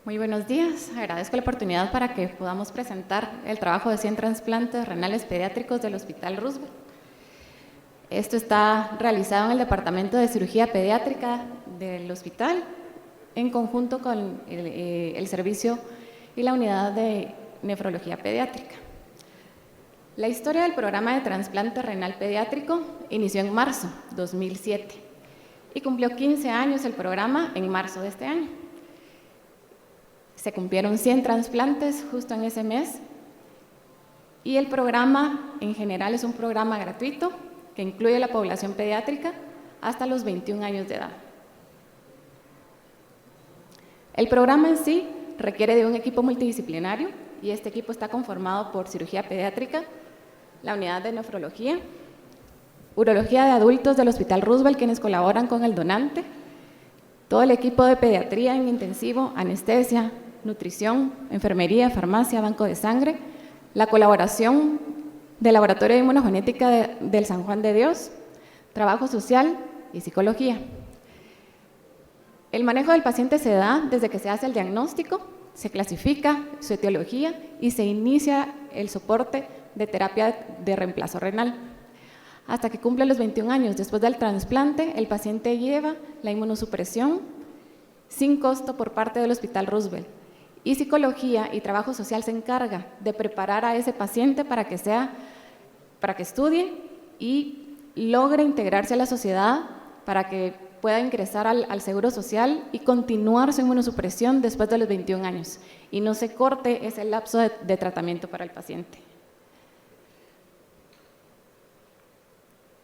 Muy buenos días. Agradezco la oportunidad para que podamos presentar el trabajo de 100 trasplantes renales pediátricos del Hospital Roosevelt. Esto está realizado en el Departamento de Cirugía Pediátrica del hospital, en conjunto con el servicio y la unidad de nefrología pediátrica. La historia del programa de trasplante renal pediátrico inició en marzo de 2007 y cumplió 15 años el programa en marzo de este año. Se cumplieron 100 trasplantes justo en ese mes y el programa en general es un programa gratuito que incluye a la población pediátrica hasta los 21 años de edad. El programa en sí requiere de un equipo multidisciplinario y este equipo está conformado por cirugía pediátrica, la unidad de nefrología, urología de adultos del Hospital Roosevelt, quienes colaboran con el donante, todo el equipo de pediatría en intensivo, anestesia, nutrición, enfermería, farmacia, banco de sangre, la colaboración del Laboratorio de Inmunogenética del San Juan de Dios, trabajo social y psicología. El manejo del paciente se da desde que se hace el diagnóstico, se clasifica su etiología y se inicia el soporte de terapia de reemplazo renal. Hasta que cumple los 21 años después del trasplante, el paciente lleva la inmunosupresión sin costo por parte del Hospital Roosevelt. Y psicología y trabajo social se encarga de preparar a ese paciente para que estudie y logre integrarse a la sociedad, para que pueda ingresar al Seguro Social y continuar su inmunosupresión después de los 21 años y no se corte ese lapso de tratamiento para el paciente.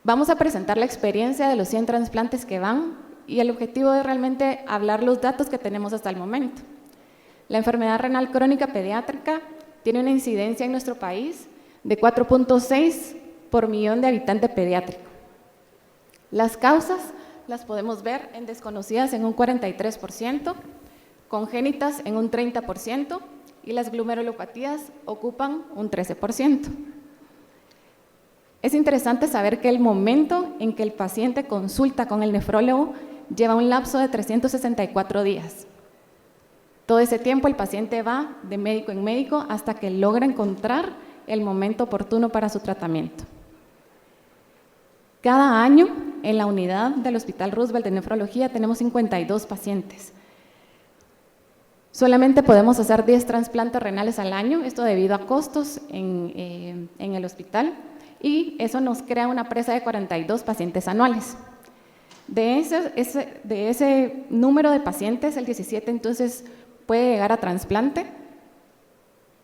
Vamos a presentar la experiencia de los 100 trasplantes que van y el objetivo es realmente hablar los datos que tenemos hasta el momento. La enfermedad renal crónica pediátrica tiene una incidencia en nuestro país de 4.6 por millón de habitantes pediátricos. Las causas las podemos ver en desconocidas en un 43%, congénitas en un 30% y las glomerulopatías ocupan un 13%. Es interesante saber que el momento en que el paciente consulta con el nefrólogo lleva un lapso de 364 días. Todo ese tiempo el paciente va de médico en médico hasta que logra encontrar el momento oportuno para su tratamiento. Cada año en la unidad del Hospital Roosevelt de nefrología tenemos 52 pacientes. Solamente podemos hacer 10 trasplantes renales al año, esto debido a costos en el hospital, y eso nos crea una presa de 42 pacientes anuales. De ese número de pacientes, el 17 entonces puede llegar a trasplante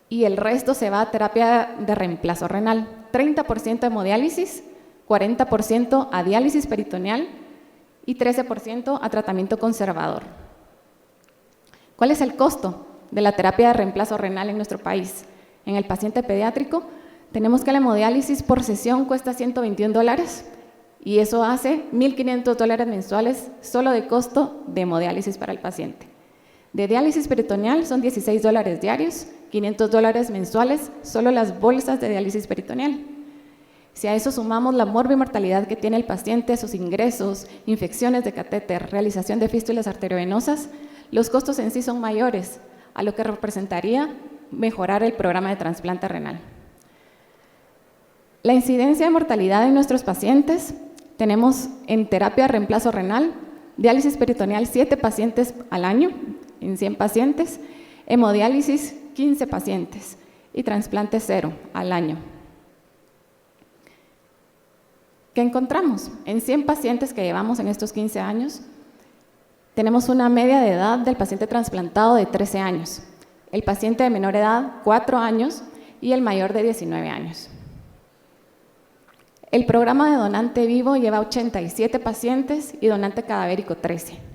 y el resto se va a terapia de reemplazo renal, 30% hemodiálisis, 40% a diálisis peritoneal y 13% a tratamiento conservador. ¿Cuál es el costo de la terapia de reemplazo renal en nuestro país? En el paciente pediátrico tenemos que la hemodiálisis por sesión cuesta $121 y eso hace $1,500 mensuales solo de costo de hemodiálisis para el paciente. De diálisis peritoneal son $16 diarios, $500 mensuales, solo las bolsas de diálisis peritoneal. Si a eso sumamos la morbimortalidad que tiene el paciente, sus ingresos, infecciones de catéter, realización de fístulas arteriovenosas, los costos en sí son mayores, a lo que representaría mejorar el programa de trasplante renal. La incidencia de mortalidad en nuestros pacientes, tenemos en terapia de reemplazo renal, diálisis peritoneal 7 pacientes al año, en 100 pacientes, hemodiálisis 15 pacientes y trasplante 0 al año. ¿Qué encontramos? En 100 pacientes que llevamos en estos 15 años, tenemos una media de edad del paciente trasplantado de 13 años, el paciente de menor edad 4 años y el mayor de 19 años. El programa de donante vivo lleva 87 pacientes y donante cadavérico 13.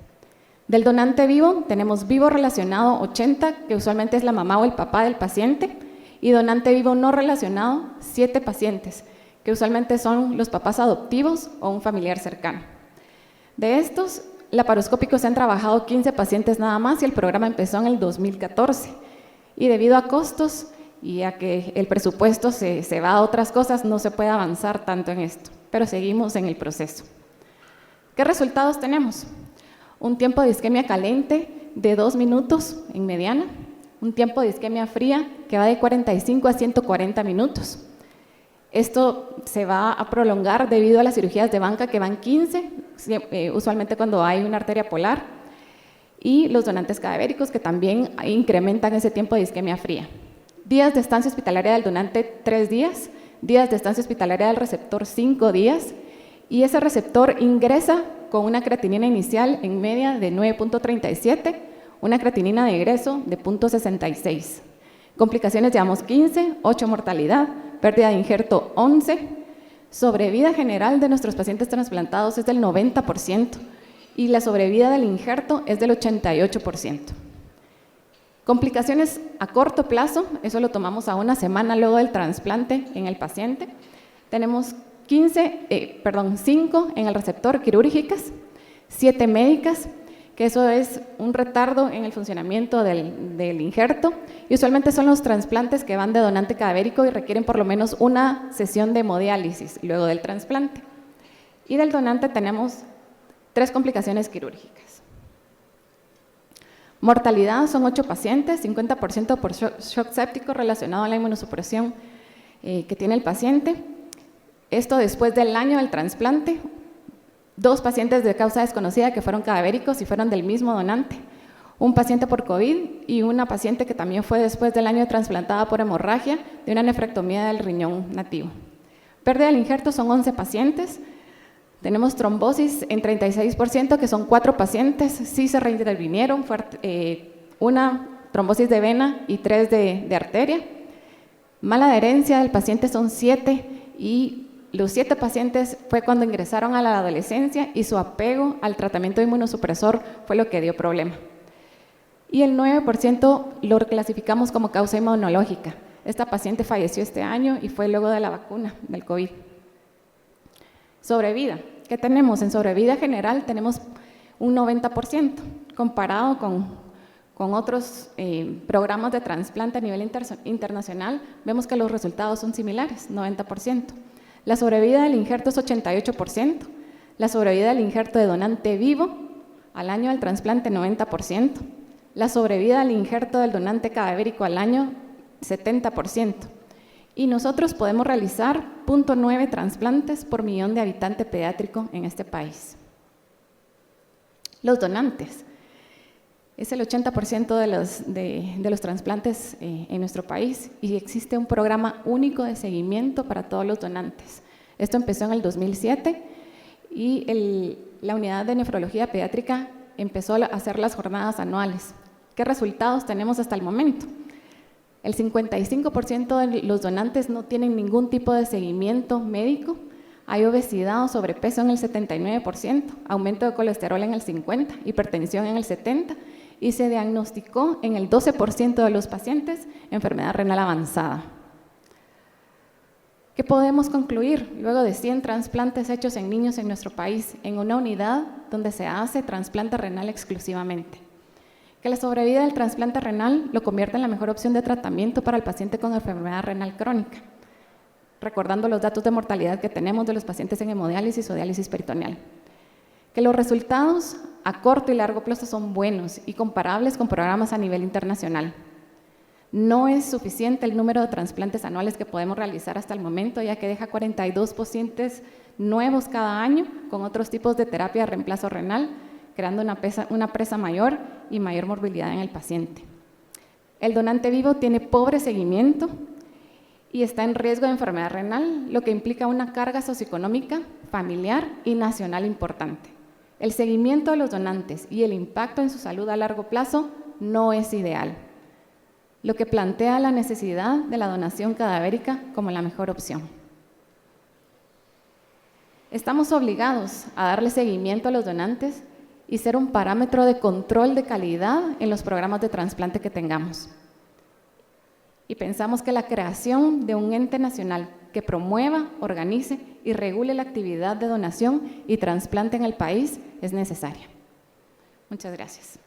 Del donante vivo tenemos vivo relacionado 80, que usualmente es la mamá o el papá del paciente, y donante vivo no relacionado 7 pacientes, que usualmente son los papás adoptivos o un familiar cercano. De estos, laparoscópicos se han trabajado 15 pacientes nada más y el programa empezó en el 2014. Y debido a costos y a que el presupuesto se va a otras cosas, no se puede avanzar tanto en esto, pero seguimos en el proceso. ¿Qué resultados tenemos? Un tiempo de isquemia caliente de 2 minutos en mediana, un tiempo de isquemia fría que va de 45 a 140 minutos. Esto se va a prolongar debido a las cirugías de banca que van 15, usualmente cuando hay una arteria polar, y los donantes cadavéricos que también incrementan ese tiempo de isquemia fría. Días de estancia hospitalaria del donante, 3 días, días de estancia hospitalaria del receptor, 5 días, y ese receptor ingresa con una creatinina inicial en media de 9.37, una creatinina de egreso de 0.66. Complicaciones llevamos 15, 8 mortalidad, pérdida de injerto 11, sobrevida general de nuestros pacientes trasplantados es del 90% y la sobrevida del injerto es del 88%. Complicaciones a corto plazo, eso lo tomamos a una semana luego del trasplante en el paciente. Tenemos 5 en el receptor quirúrgicas, 7 médicas, que eso es un retardo en el funcionamiento del injerto, y usualmente son los trasplantes que van de donante cadavérico y requieren por lo menos una sesión de hemodiálisis luego del trasplante. Y del donante tenemos 3 complicaciones quirúrgicas. Mortalidad son 8 pacientes, 50% por shock séptico relacionado a la inmunosupresión que tiene el paciente. Esto después del año del trasplante. 2 pacientes de causa desconocida que fueron cadavéricos y fueron del mismo donante. Un paciente por COVID y una paciente que también fue después del año trasplantada por hemorragia de una nefrectomía del riñón nativo. Pérdida del injerto son 11 pacientes. Tenemos trombosis en 36%, que son 4 pacientes, sí se reintervinieron, una trombosis de vena y 3 de arteria. Mala adherencia del paciente son 7 y los 7 pacientes fue cuando ingresaron a la adolescencia y su apego al tratamiento inmunosupresor fue lo que dio problema. Y el 9% lo clasificamos como causa inmunológica. Esta paciente falleció este año y fue luego de la vacuna del COVID. Sobrevida. ¿Qué tenemos? En sobrevida general tenemos un 90%, comparado con otros programas de trasplante a nivel internacional, vemos que los resultados son similares, 90%. La sobrevida del injerto es 88%, la sobrevida del injerto de donante vivo al año del trasplante 90%, la sobrevida del injerto del donante cadavérico al año 70%. Y nosotros podemos realizar 0.9 trasplantes por millón de habitante pediátrico en este país. Los donantes. Es el 80% de los trasplantes en nuestro país y existe un programa único de seguimiento para todos los donantes. Esto empezó en el 2007 y la unidad de nefrología pediátrica empezó a hacer las jornadas anuales. ¿Qué resultados tenemos hasta el momento? El 55% de los donantes no tienen ningún tipo de seguimiento médico, hay obesidad o sobrepeso en el 79%, aumento de colesterol en el 50%, hipertensión en el 70%, y se diagnosticó en el 12% de los pacientes enfermedad renal avanzada. ¿Qué podemos concluir? Luego de 100 trasplantes hechos en niños en nuestro país, en una unidad donde se hace trasplante renal exclusivamente, que la sobrevida del trasplante renal lo convierte en la mejor opción de tratamiento para el paciente con enfermedad renal crónica, recordando los datos de mortalidad que tenemos de los pacientes en hemodiálisis o diálisis peritoneal. Que los resultados a corto y largo plazo son buenos y comparables con programas a nivel internacional. No es suficiente el número de trasplantes anuales que podemos realizar hasta el momento, ya que deja 42 pacientes nuevos cada año con otros tipos de terapia de reemplazo renal, creando una presa mayor y mayor morbilidad en el paciente. El donante vivo tiene pobre seguimiento y está en riesgo de enfermedad renal, lo que implica una carga socioeconómica, familiar y nacional importante. El seguimiento de los donantes y el impacto en su salud a largo plazo no es ideal, lo que plantea la necesidad de la donación cadavérica como la mejor opción. Estamos obligados a darle seguimiento a los donantes y ser un parámetro de control de calidad en los programas de trasplante que tengamos. Y pensamos que la creación de un ente nacional que promueva, organice y regule la actividad de donación y trasplante en el país es necesaria. Muchas gracias.